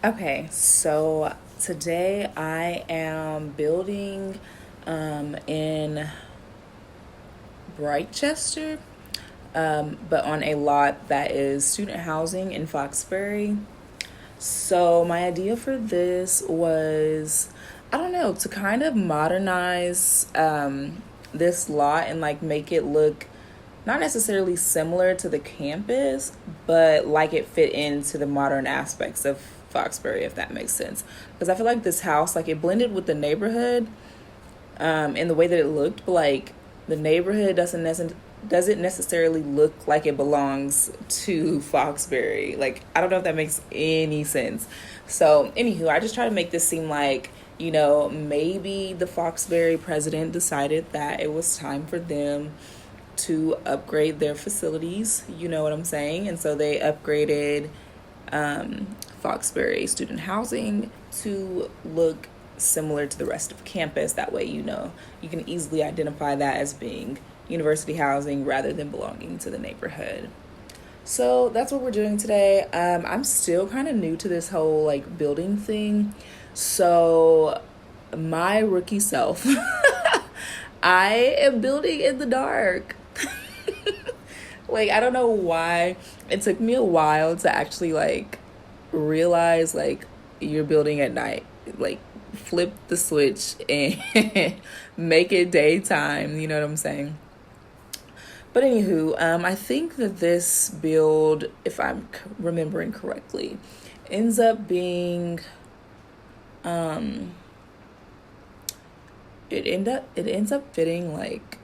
Okay, so today I am building in Brightchester, but on a lot that is student housing in Foxbury. So my idea for this was, I don't know, to kind of modernize this lot and like make it look not necessarily similar to the campus, but like it fit into the modern aspects of Foxbury, if that makes sense. Because I feel like this house, like it blended with the neighborhood, in the way that it looked, but like the neighborhood doesn't necessarily look like it belongs to Foxbury. Like I don't know if that makes any sense. So anywho, I just try to make this seem like, maybe the Foxbury president decided that it was time for them to upgrade their facilities. You know what I'm saying? And so they upgraded Foxbury student housing to look similar to the rest of campus. That way, you can easily identify that as being university housing rather than belonging to the neighborhood. So that's what we're doing today. I'm still kind of new to this whole like building thing. So, my rookie self, I am building in the dark. Like, I don't know why. It took me a while to actually like realize like you're building at night. Like flip the switch and make it daytime, you know what I'm saying? But anywho, I think that this build, if I'm remembering correctly, ends up being um it ends up fitting like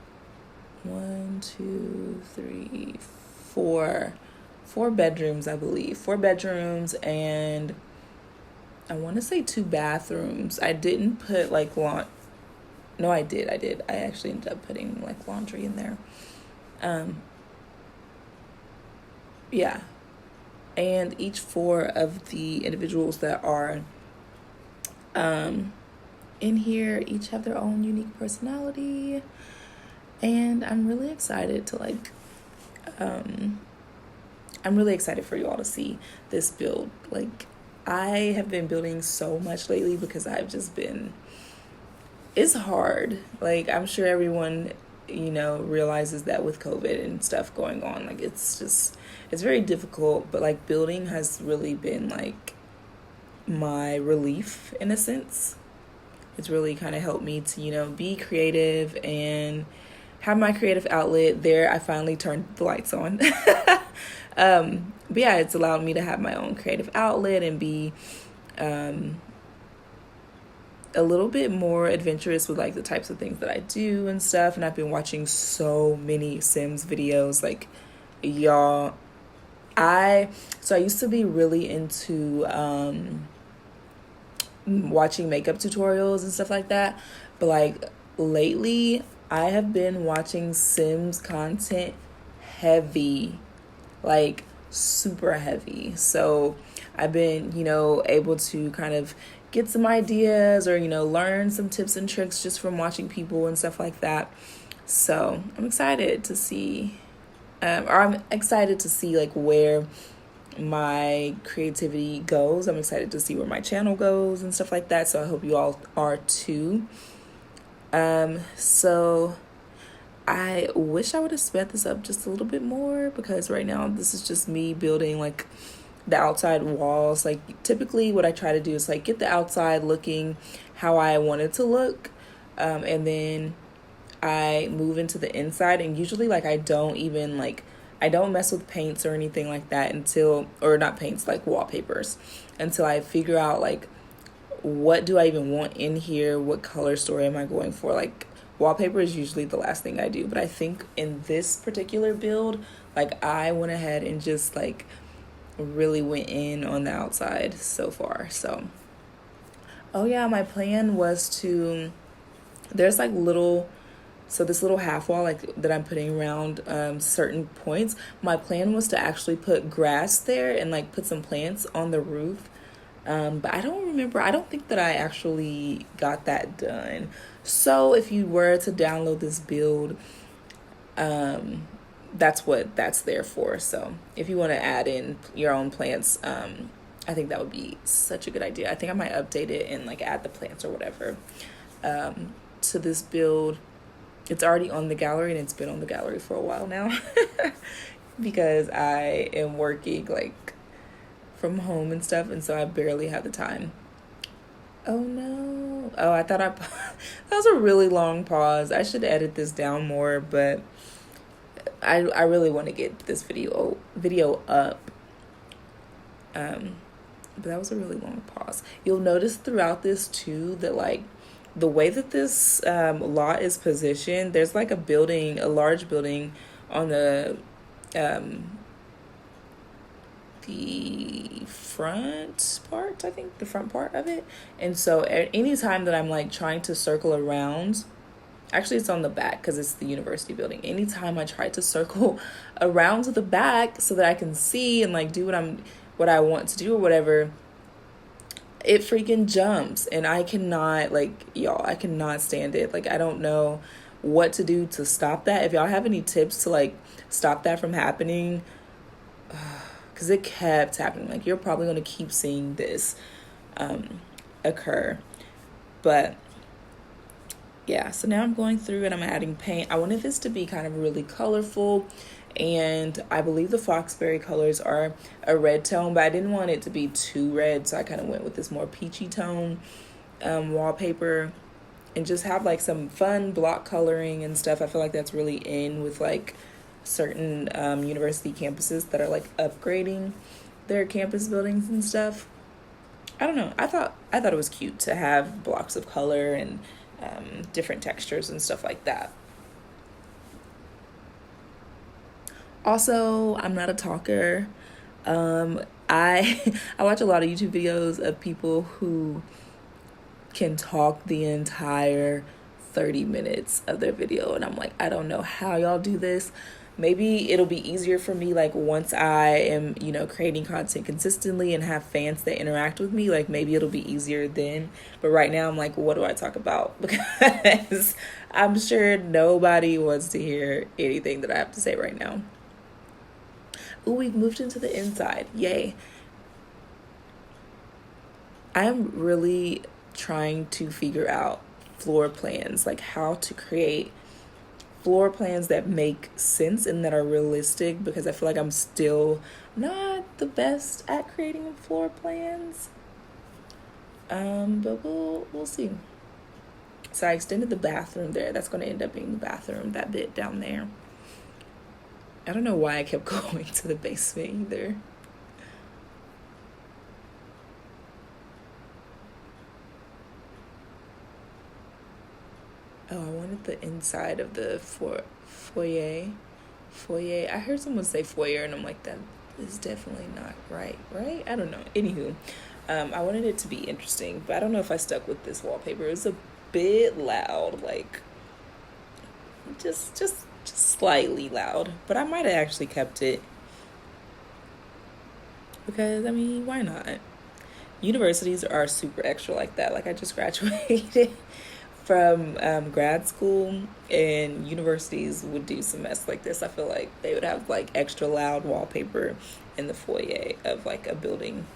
one, two, three, four bedrooms, I believe. Four bedrooms and I want to say two bathrooms. I didn't put like No, I did. I actually ended up putting like laundry in there. Um, yeah. And each four of the individuals that are um in here each have their own unique personality, and um I'm really excited for you all to see this build. Like, I have been building so much lately because it's hard. Like, I'm sure everyone, realizes that with COVID and stuff going on. Like, it's very difficult, but like, building has really been like my relief in a sense. It's really kind of helped me to, be creative and have my creative outlet there. I finally turned the lights on. But yeah, it's allowed me to have my own creative outlet and be um, a little bit more adventurous with like the types of things that I do and stuff. And I've been watching so many Sims videos. Like, y'all, I used to be really into watching makeup tutorials and stuff like that. But like lately, I have been watching Sims content heavy, like super heavy. So I've been, able to kind of get some ideas or, learn some tips and tricks just from watching people and stuff like that. So I'm excited to see like where my creativity goes. I'm excited to see where my channel goes and stuff like that. So I hope you all are too. So I wish I would have sped this up just a little bit more because right now this is just me building like the outside walls. Like, typically what I try to do is like get the outside looking how I want it to look. And then I move into the inside, and usually like I don't mess with paints or anything like that or not paints, like wallpapers, until I figure out like what do I even want in here? What color story am I going for? Like, wallpaper is usually the last thing I do. But I think in this particular build, like, I went ahead and just like really went in on the outside so far. So, oh yeah, my plan was to, there's like this little half wall like that I'm putting around certain points. My plan was to actually put grass there and like put some plants on the roof. But I don't remember. I don't think that I actually got that done. So if you were to download this build, that's what that's there for. So if you want to add in your own plants, I think that would be such a good idea. I think I might update it and like add the plants or whatever to this build. It's already on the gallery, and it's been on the gallery for a while now because I am working like from home and stuff, and so I barely have the time. Oh no. Oh, I thought that was a really long pause. I should edit this down more, but I really want to get this video up. But that was a really long pause. You'll notice throughout this too that like the way that this lot is positioned, there's like a large building on the front part, I think, the front part of it. And so any time that I'm like trying to circle around, actually it's on the back because it's the university building. Anytime I try to circle around to the back so that I can see and like do what I want to do or whatever, it freaking jumps, and I cannot, like, y'all, I cannot stand it. Like, I don't know what to do to stop that. If y'all have any tips to like stop that from happening, because it kept happening. Like, you're probably going to keep seeing this occur. But yeah, so now I'm going through and I'm adding paint. I wanted this to be kind of really colorful, and I believe the Foxbury colors are a red tone, but I didn't want it to be too red, so I kind of went with this more peachy tone wallpaper, and just have like some fun block coloring and stuff. I feel like that's really in with like certain university campuses that are like upgrading their campus buildings and stuff. I don't know. I thought it was cute to have blocks of color and different textures and stuff like that. Also, I'm not a talker. I watch a lot of YouTube videos of people who can talk the entire 30 minutes of their video, and I'm like, I don't know how y'all do this. Maybe it'll be easier for me like once I am, creating content consistently and have fans that interact with me, like maybe it'll be easier then. But right now I'm like, what do I talk about? Because I'm sure nobody wants to hear anything that I have to say right now. Ooh, we've moved into the inside. Yay. I am really trying to figure out floor plans, like how to create floor plans that make sense and that are realistic, because I feel like I'm still not the best at creating floor plans. But we'll see. So I extended the bathroom there. That's going to end up being the bathroom, that bit down there. I don't know why I kept going to the basement either. Oh, I wanted the inside of the foyer. I heard someone say foyer, and I'm like, that is definitely not right? I don't know. Anywho, I wanted it to be interesting, but I don't know if I stuck with this wallpaper. It was a bit loud, like just slightly loud, but I might have actually kept it because, I mean, why not? Universities are super extra like that. Like, I just graduated from grad school, and universities would do some mess like this. I feel like they would have like extra loud wallpaper in the foyer of like a building.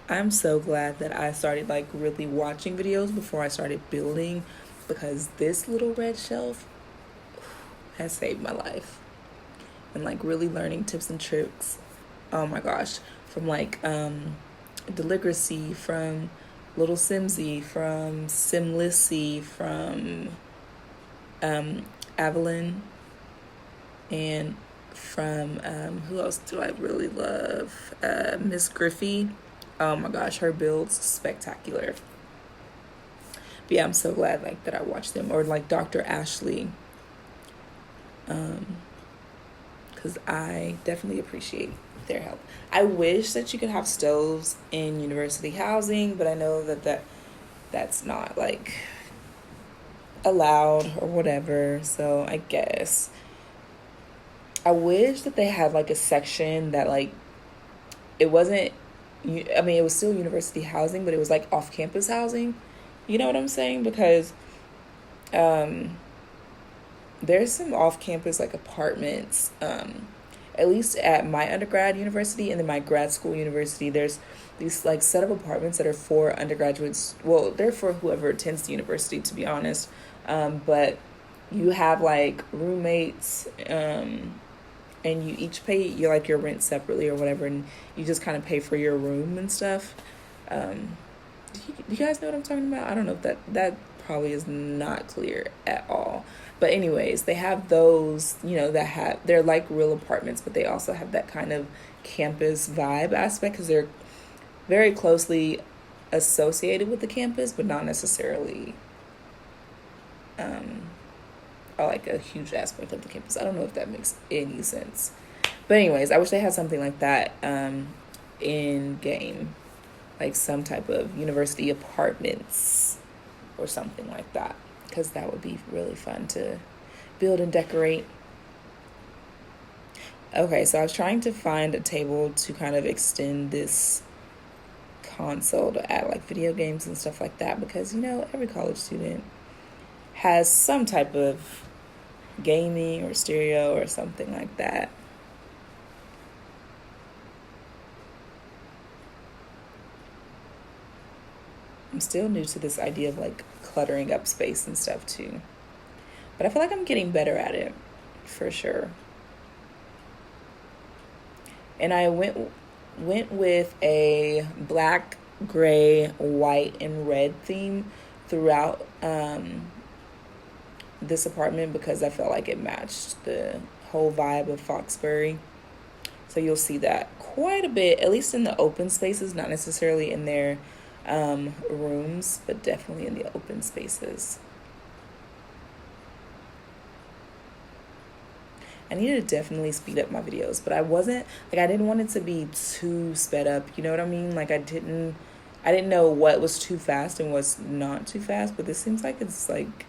I'm so glad that I started like really watching videos before I started building, because this little red shelf has saved my life. And like really learning tips and tricks, oh my gosh, from like Deligracy, from Little Simsy, from Simlissy, from Evelyn, and from who else do I really love? Miss Griffey. Oh my gosh, her build's spectacular. But yeah, I'm so glad like that I watched them, or like Dr. Ashley, because I definitely appreciate their help. I wish that you could have stoves in university housing, but I know that's not like allowed or whatever. So I guess I wish that they had like a section that like it wasn't, I mean, it was still university housing, but it was like off-campus housing. You know what I'm saying? Because there's some off-campus like apartments, at least at my undergrad university, and then my grad school university. There's these like set of apartments that are for undergraduates. Well, they're for whoever attends the university, to be honest. But you have like roommates, and you each pay your rent separately or whatever, and you just kind of pay for your room and stuff. Do you guys know what I'm talking about? I don't know if that probably is not clear at all. But anyways, they have those, they're like real apartments, but they also have that kind of campus vibe aspect because they're very closely associated with the campus, but not necessarily like a huge aspect of the campus. I don't know if that makes any sense. But anyways, I wish they had something like that in game, like some type of university apartments or something like that, because that would be really fun to build and decorate. Okay, so I was trying to find a table to kind of extend this console to add like video games and stuff like that, because every college student has some type of gaming or stereo or something like that. I'm still new to this idea of like cluttering up space and stuff too. But I feel like I'm getting better at it for sure. And I went with a black, gray, white, and red theme throughout this apartment because I felt like it matched the whole vibe of Foxbury. So you'll see that quite a bit, at least in the open spaces, not necessarily in their rooms, but definitely in the open spaces. I need to definitely speed up my videos, but I didn't want it to be too sped up. You know what I mean? Like I didn't know what was too fast and what's not too fast, but this seems like it's like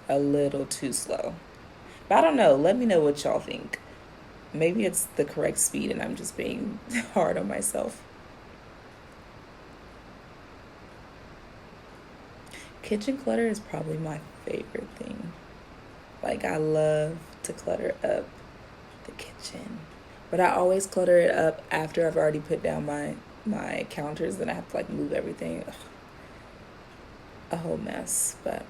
a little too slow. But I don't know. Let me know what y'all think. Maybe it's the correct speed and I'm just being hard on myself. Kitchen clutter is probably my favorite thing. Like I love to clutter up the kitchen, but I always clutter it up after I've already put down my counters. Then I have to like move everything. Ugh, a whole mess. But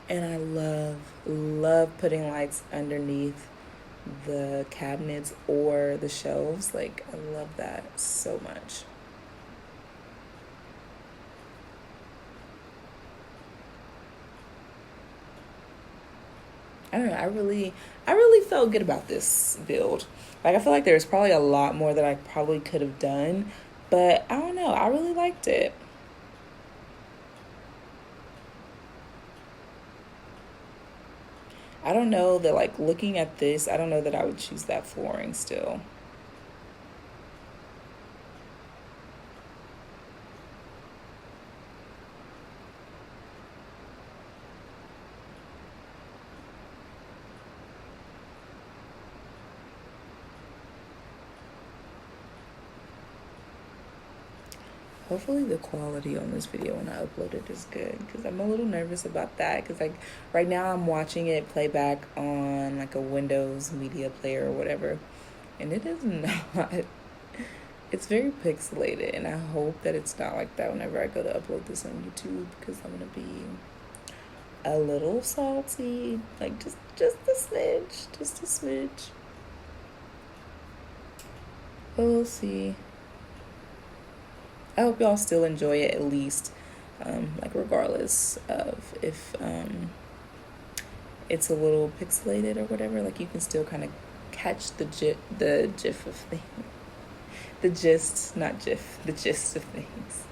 and I love putting lights underneath the cabinets or the shelves. Like I love that so much. I don't know. I really felt good about this build. Like I feel like there's probably a lot more that I probably could have done, but I don't know. I really liked it. I don't know that like looking at this, I don't know that I would choose that flooring still. Hopefully the quality on this video when I upload it is good because I'm a little nervous about that because like right now I'm watching it play back on like a Windows media player or whatever, and it is not. It's very pixelated, and I hope that it's not like that whenever I go to upload this on YouTube because I'm gonna be a little salty, like just a smidge, just a smidge. But we'll see. I hope y'all still enjoy it at least, like regardless of if it's a little pixelated or whatever. Like you can still kind of catch the gif of things, the gist, not gif, the gist of things.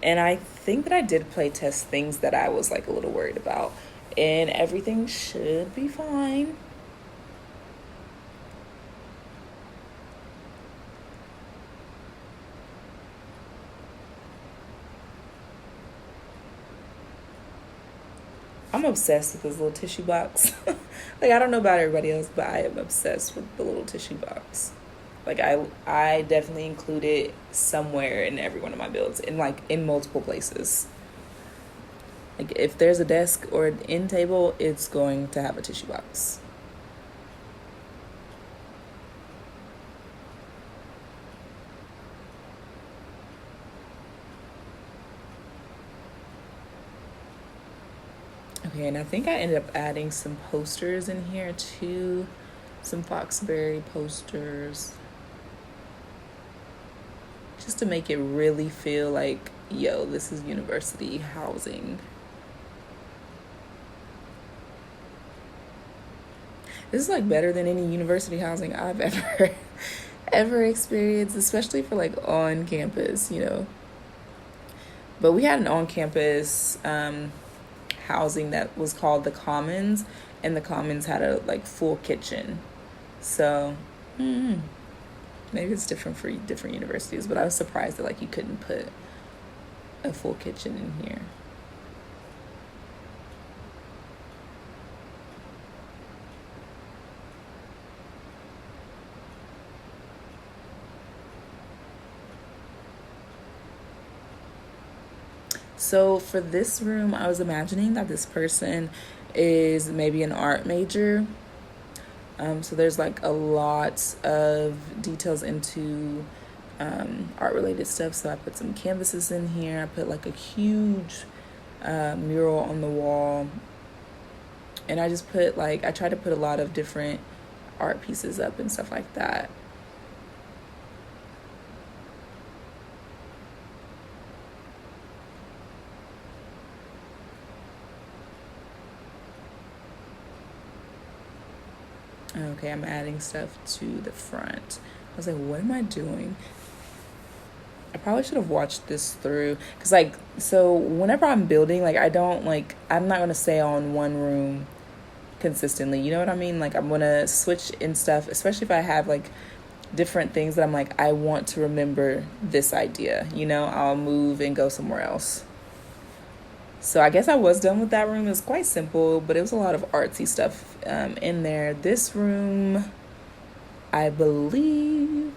And I think that I did play test things that I was like a little worried about. and everything should be fine. I'm obsessed with this little tissue box. Like, I don't know about everybody else, but I am obsessed with the little tissue box. Like, I definitely include it somewhere in every one of my builds, in like in multiple places. Like, if there's a desk or an end table, it's going to have a tissue box. Okay, and I think I ended up adding some posters in here too. Some Foxbury posters. Just to make it really feel like, yo, this is university housing. This is like better than any university housing I've ever ever experienced, especially for like on campus, you know. But we had an on campus housing that was called the Commons, and the Commons had a like full kitchen. So maybe it's different for different universities, but I was surprised that like you couldn't put a full kitchen in here. So for this room, I was imagining that this person is maybe an art major. So there's like a lot of details into art related stuff. So I put some canvases in here. I put like a huge mural on the wall. And I just put like, I tried to put a lot of different art pieces up and stuff like that. Okay, I'm adding stuff to the front. I was like, what am I doing? I probably should have watched this through. Because, like, so whenever I'm building, like, I don't, like, I'm not going to stay on one room consistently. You know what I mean? Like, I'm going to switch in stuff, especially if I have, like, different things that I'm like, I want to remember this idea. You know, I'll move and go somewhere else. So I guess I was done with that room. It was quite simple, but it was a lot of artsy stuff in there. This room, I believe,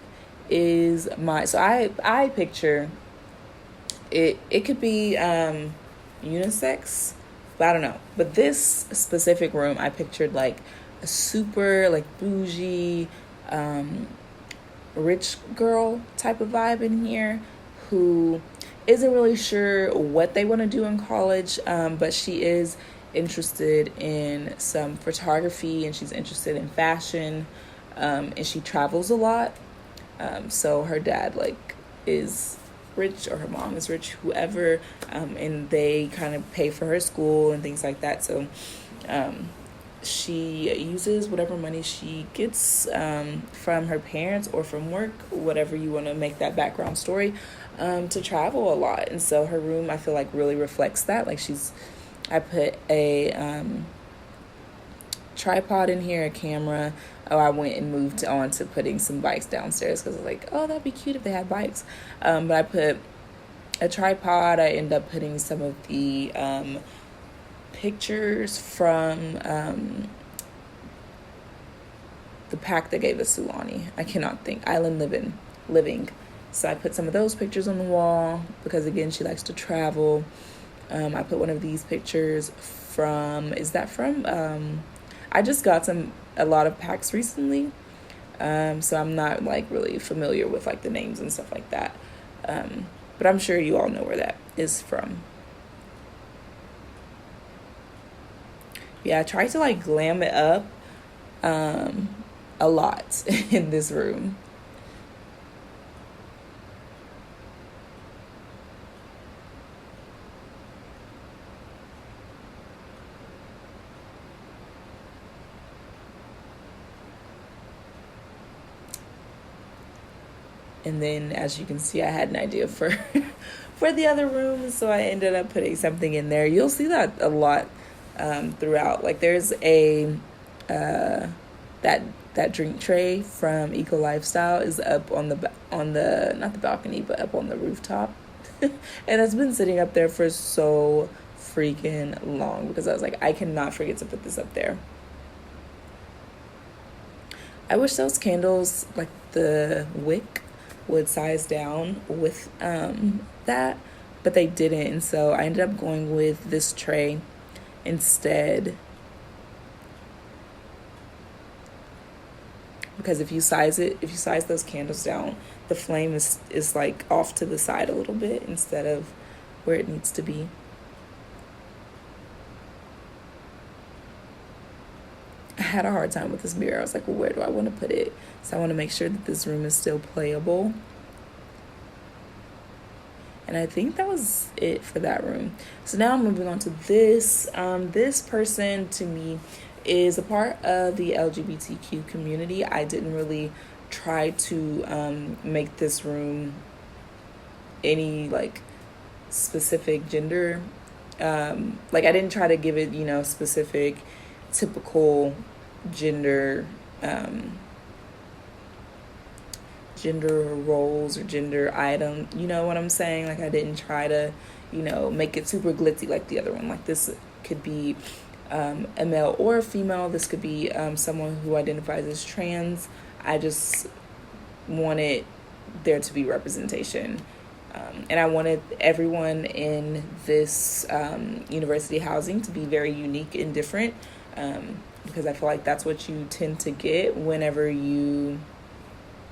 is my, so I picture it. It could be unisex, but I don't know. But this specific room, I pictured like a super like bougie, rich girl type of vibe in here, who isn't really sure what they want to do in college, but she is interested in some photography, and she's interested in fashion, and she travels a lot. So her dad like is rich, or her mom is rich, whoever, and they kind of pay for her school and things like that. So she uses whatever money she gets from her parents or from work, whatever you want to make that background story, to travel a lot. And so her room, I feel like, really reflects that. Like, I put a tripod in here, a camera. Oh, I went and moved on to putting some bikes downstairs because I was like, oh, that'd be cute if they had bikes. But I put a tripod. I end up putting some of the pictures from the pack that gave us Sulani. I cannot think. Island Living. So I put some of those pictures on the wall because, again, she likes to travel. I put one of these pictures from, is that from, I just got a lot of packs recently. So I'm not like really familiar with like the names and stuff like that. But I'm sure you all know where that is from. Yeah, I tried to like glam it up a lot in this room. And then, as you can see, I had an idea for for the other rooms, so I ended up putting something in there. You'll see that a lot throughout. Like there's a that that drink tray from Eco Lifestyle is up on the not the balcony but up on the rooftop, and it's been sitting up there for so freaking long because I was like, I cannot forget to put this up there. I wish those candles, like the wick, would size down with that, but they didn't, and so I ended up going with this tray instead. Because if you size those candles down, the flame is like off to the side a little bit instead of where it needs to be. I had a hard time with this mirror. I was like, well, where do I want to put it? So I want to make sure that this room is still playable. And I think that was it for that room. So now I'm moving on to this. This person to me is a part of the LGBTQ community. I didn't really try to make this room any like specific gender. Like I didn't try to give it, specific typical gender gender roles or gender item, you know what I'm saying? Like I didn't try to, make it super glitzy like the other one. Like this could be a male or a female. This could be someone who identifies as trans. I just wanted there to be representation. And I wanted everyone in this university housing to be very unique and different, because I feel like that's what you tend to get whenever you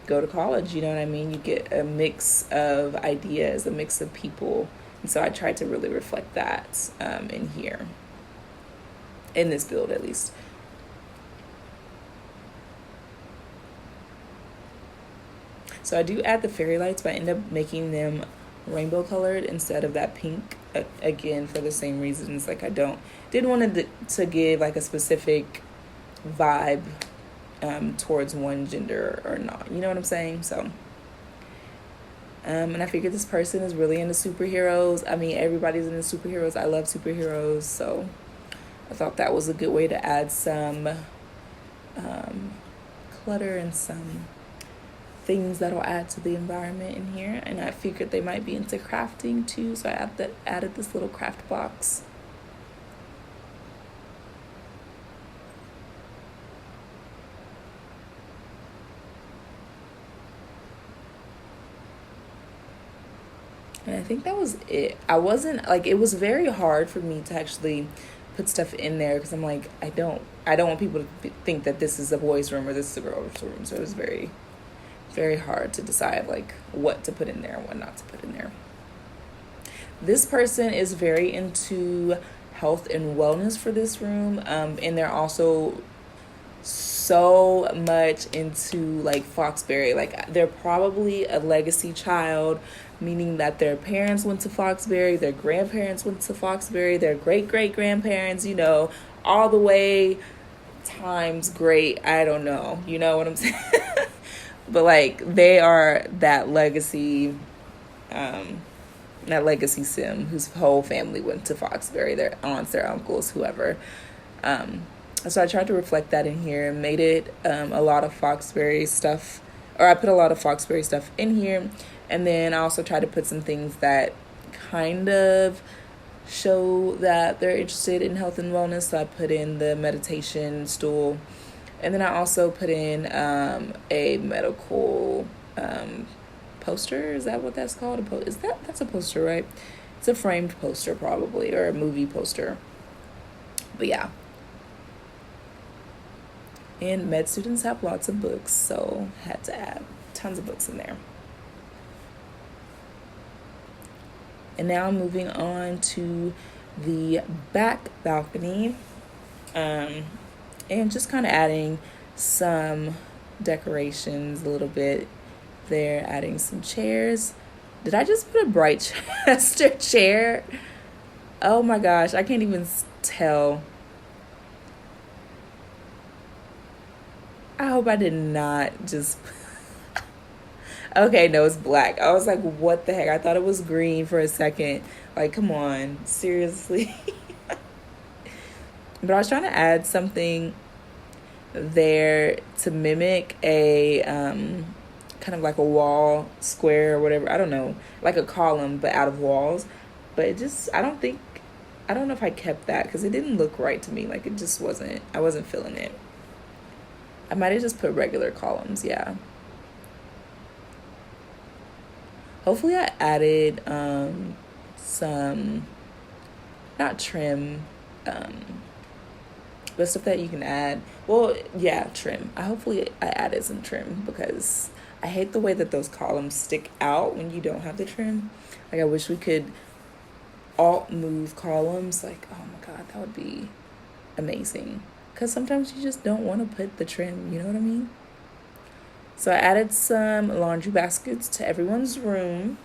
go to college. You know what I mean? You get a mix of ideas, a mix of people. And so I tried to really reflect that in here, in this build at least. So I do add the fairy lights, but I end up making them rainbow colored instead of that pink, again for the same reasons. Like I didn't want to give like a specific vibe towards one gender or not, you know what I'm saying? So and I figured this person is really into superheroes. I mean, everybody's into superheroes. I love superheroes, so I thought that was a good way to add some clutter and some things that'll add to the environment in here. And I figured they might be into crafting too, so I added this little craft box. And I think that was it. I wasn't like, it was very hard for me to actually put stuff in there because I'm like, I don't want people to think that this is a boys' room or this is a girls' room. So it was very, very hard to decide like what to put in there and what not to put in there. This person is very into health and wellness for this room, and they're also so much into like Foxbury. Like they're probably a legacy child, meaning that their parents went to Foxbury, their grandparents went to Foxbury, their great-great-grandparents, all the way times great, I don't know, you know what I'm saying? But like they are that legacy sim whose whole family went to Foxbury, their aunts, their uncles, whoever. So I tried to reflect that in here and made it a lot of Foxbury stuff, or I put a lot of Foxbury stuff in here. And then I also tried to put some things that kind of show that they're interested in health and wellness. So I put in the meditation stool. And then I also put in a medical poster. Is that what that's called? That's a poster, right? It's a framed poster probably, or a movie poster. But yeah. And med students have lots of books, so had to add tons of books in there. And now I'm moving on to the back balcony, and just kind of adding some decorations a little bit there, adding some chairs. Did I just put a bright Chester chair? Oh my gosh, I can't even tell. I hope I did not just... Okay, no, it's black. I was like, what the heck? I thought it was green for a second. Like, come on. Seriously? But I was trying to add something there to mimic a kind of like a wall square or whatever. I don't know, like a column but out of walls. But it just, I don't know if I kept that because it didn't look right to me. Like it just wasn't. I wasn't feeling it. I might have just put regular columns. Yeah. Hopefully, I added some, not trim, um, but stuff that you can add. Well, yeah, trim. I added some trim because I hate the way that those columns stick out when you don't have the trim. Like I wish we could alt move columns. Like, oh my god, that would be amazing. Because sometimes you just don't want to put the trim. You know what I mean? So I added some laundry baskets to everyone's room.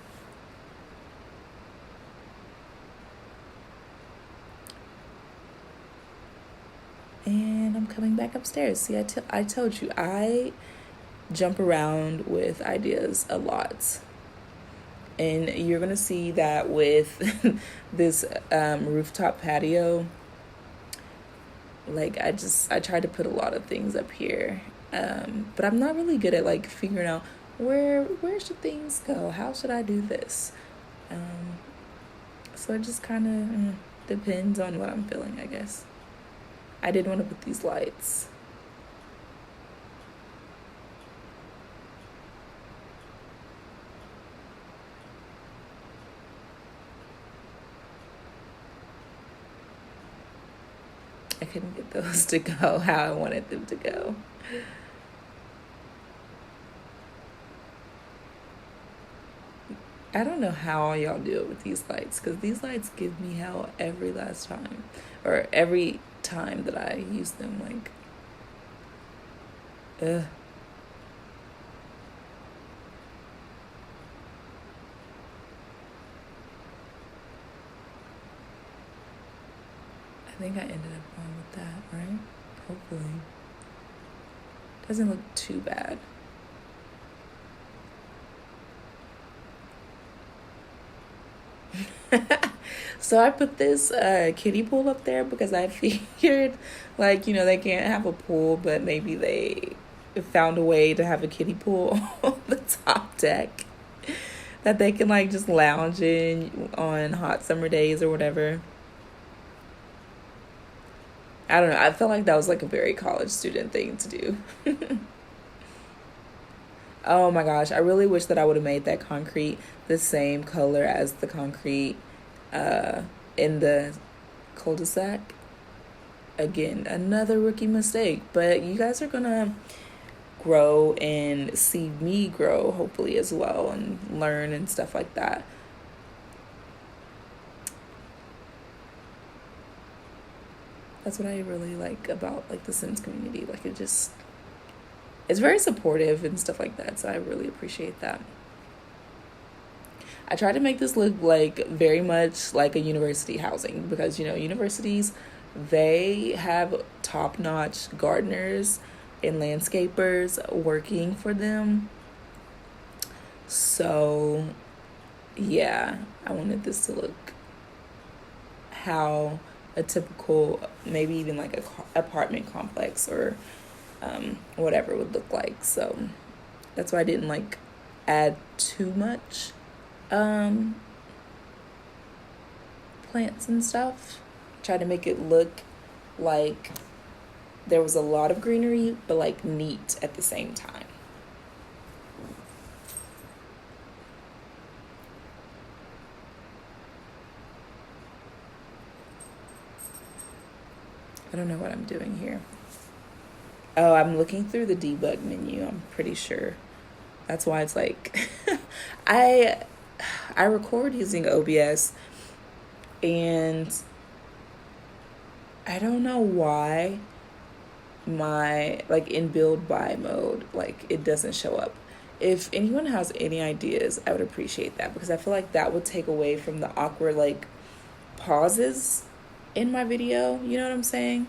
And I'm coming back upstairs. See, I told you, I jump around with ideas a lot. And you're going to see that with this rooftop patio. Like, I tried to put a lot of things up here. But I'm not really good at, like, figuring out where should things go? How should I do this? So it just kind of depends on what I'm feeling, I guess. I did want to put these lights. I couldn't get those to go how I wanted them to go. I don't know how y'all do it with these lights because these lights give me hell every last time or every time that I use them. Like, ugh. I think I ended up on with that, right? Hopefully. Doesn't look too bad. So I put this kiddie pool up there because I figured, like, they can't have a pool, but maybe they found a way to have a kiddie pool on the top deck that they can, like, just lounge in on hot summer days or whatever. I don't know. I felt like that was, like, a very college student thing to do. Oh my gosh, I really wish that I would have made that concrete the same color as the concrete uh, in the cul-de-sac. Again, another rookie mistake, but you guys are gonna grow and see me grow, hopefully, as well, and learn and stuff like that. That's what I really like about, like, the Sims community. Like, it's very supportive and stuff like that, so I really appreciate that. I tried to make this look like very much like a university housing because, universities, they have top-notch gardeners and landscapers working for them. So, yeah, I wanted this to look how a typical, maybe even like a apartment complex or whatever would look like. So that's why I didn't like add too much plants and stuff. Try to make it look like there was a lot of greenery, but like neat at the same time. I don't know what I'm doing here. Oh, I'm looking through the debug menu, I'm pretty sure. That's why it's like I I record using OBS and I don't know why my like in build by mode like it doesn't show up. If anyone has any ideas, I would appreciate that because I feel like that would take away from the awkward like pauses in my video, you know what I'm saying?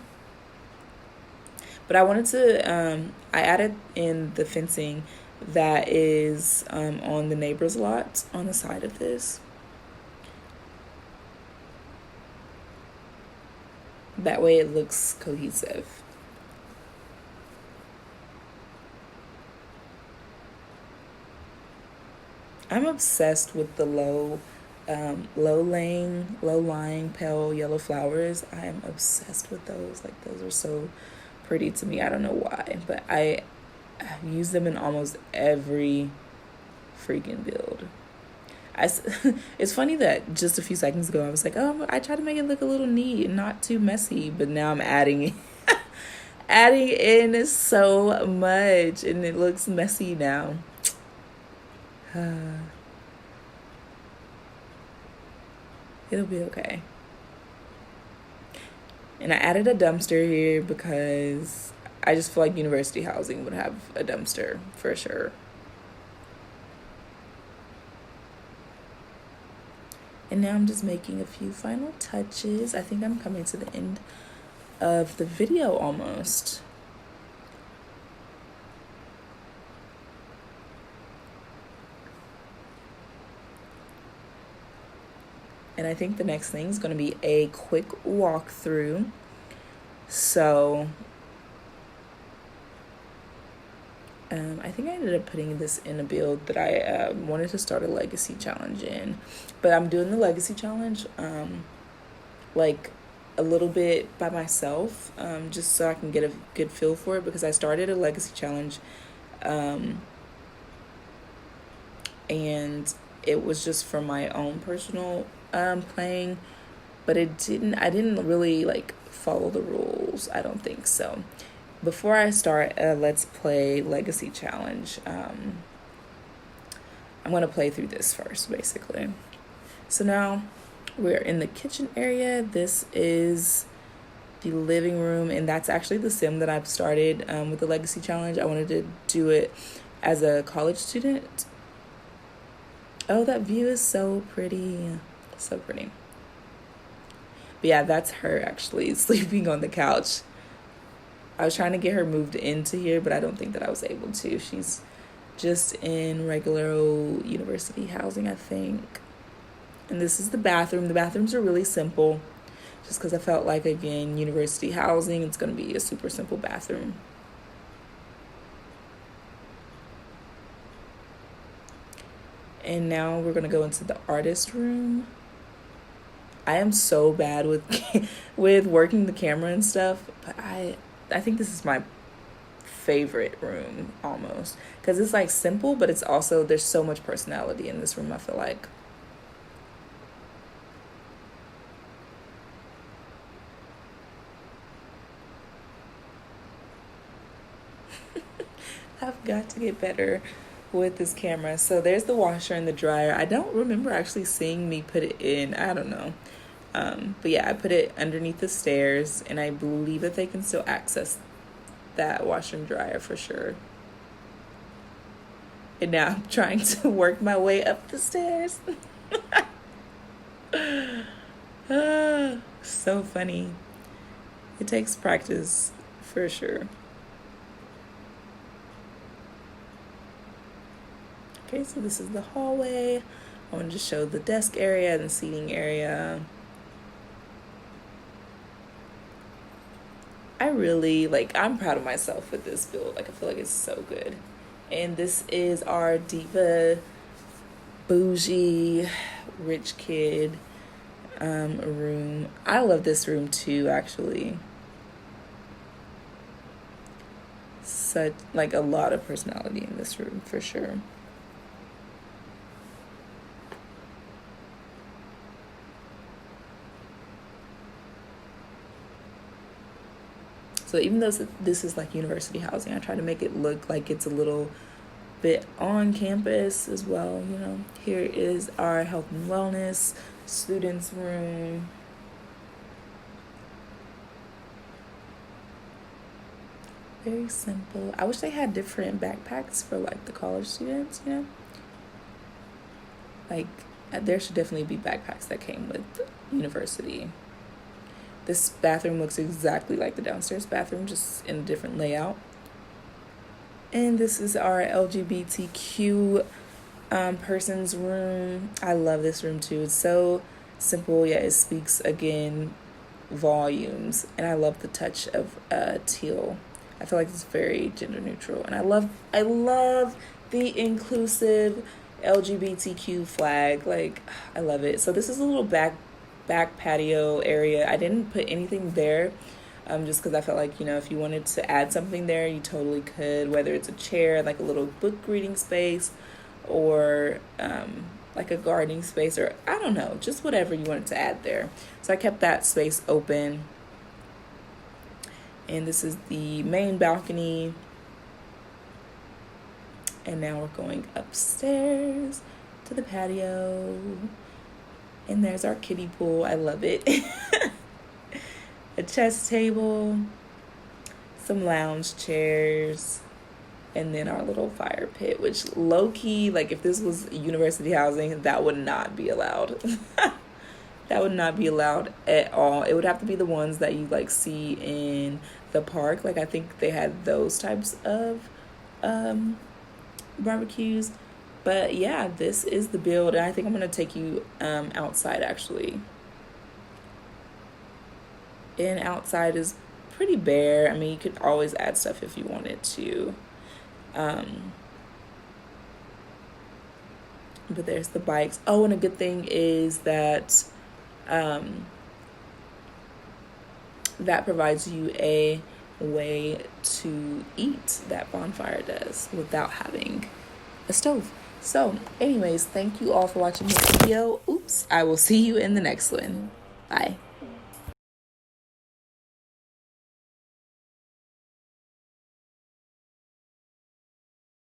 But I wanted to I added in the fencing that is on the neighbor's lot on the side of this. That way it looks cohesive. I'm obsessed with the low lying pale yellow flowers. I am obsessed with those. Like those are so pretty to me. I don't know why, but I use them in almost every freaking build. I, it's funny that just a few seconds ago I was like, oh, I try to make it look a little neat and not too messy, but now I'm adding in so much, and it looks messy now. It'll be okay. And I added a dumpster here because I just feel like university housing would have a dumpster for sure. And now I'm just making a few final touches. I think I'm coming to the end of the video almost. And I think the next thing is going to be a quick walkthrough. So I think I ended up putting this in a build that I wanted to start a legacy challenge in. But I'm doing the legacy challenge like a little bit by myself, just so I can get a good feel for it, because I started a legacy challenge and it was just for my own personal playing, but I didn't really like follow the rules, I don't think so. Before I start a Let's Play Legacy Challenge, I'm going to play through this first, basically. So now we're in the kitchen area. This is the living room, and that's actually the sim that I've started with the Legacy Challenge. I wanted to do it as a college student. Oh, that view is so pretty. So pretty. But yeah, that's her actually sleeping on the couch. I was trying to get her moved into here, but I don't think that I was able to. She's just in regular old university housing, I think. And this is the bathroom. The bathrooms are really simple, just because I felt like, again, university housing, it's going to be a super simple bathroom. And now we're going to go into the artist room. I am so bad with with working the camera and stuff, but I think this is my favorite room almost, because it's like simple, but it's also, there's so much personality in this room, I feel like. I've got to get better with this camera. So there's the washer and the dryer. I don't remember actually seeing me put it in. I don't know. But yeah, I put it underneath the stairs, and I believe that they can still access that washer and dryer for sure. And now I'm trying to work my way up the stairs. So funny. It takes practice for sure. Okay, so this is the hallway. I want to just show the desk area and the seating area. I'm proud of myself with this build. Like, I feel like it's so good. And this is our diva, bougie, rich kid room. I love this room too, actually. Such, like, a lot of personality in this room, for sure. So even though this is like university housing, I try to make it look like it's a little bit on campus as well, you know. Here is our health and wellness students room. Very simple. I wish they had different backpacks for like the college students, you know. Like, there should definitely be backpacks that came with university. This bathroom looks exactly like the downstairs bathroom, just in a different layout. And this is our LGBTQ person's room. I love this room too. It's so simple, yet it speaks, again, volumes, and I love the touch of teal. I feel like it's very gender neutral, and I love the inclusive LGBTQ flag. Like, I love it. So this is a little back patio area. I didn't put anything there, just because I felt like, if you wanted to add something there, you totally could, whether it's a chair, like a little book reading space, or like a gardening space, or I don't know, just whatever you wanted to add there. So I kept that space open. And this is the main balcony. And now we're going upstairs to the patio. And there's our kiddie pool. I love it. A chess table, some lounge chairs, and then our little fire pit, which low-key, like if this was university housing, that would not be allowed. That would not be allowed at all. It would have to be the ones that you like see in the park. Like I think they had those types of barbecues. But yeah, this is the build, and I think I'm gonna take you outside actually. And outside is pretty bare. I mean, you could always add stuff if you wanted to. But there's the bikes. Oh, and a good thing is that that provides you a way to eat, that bonfire does, without having a stove. So anyways, thank you all for watching this video. Oops, I will see you in the next one. Bye.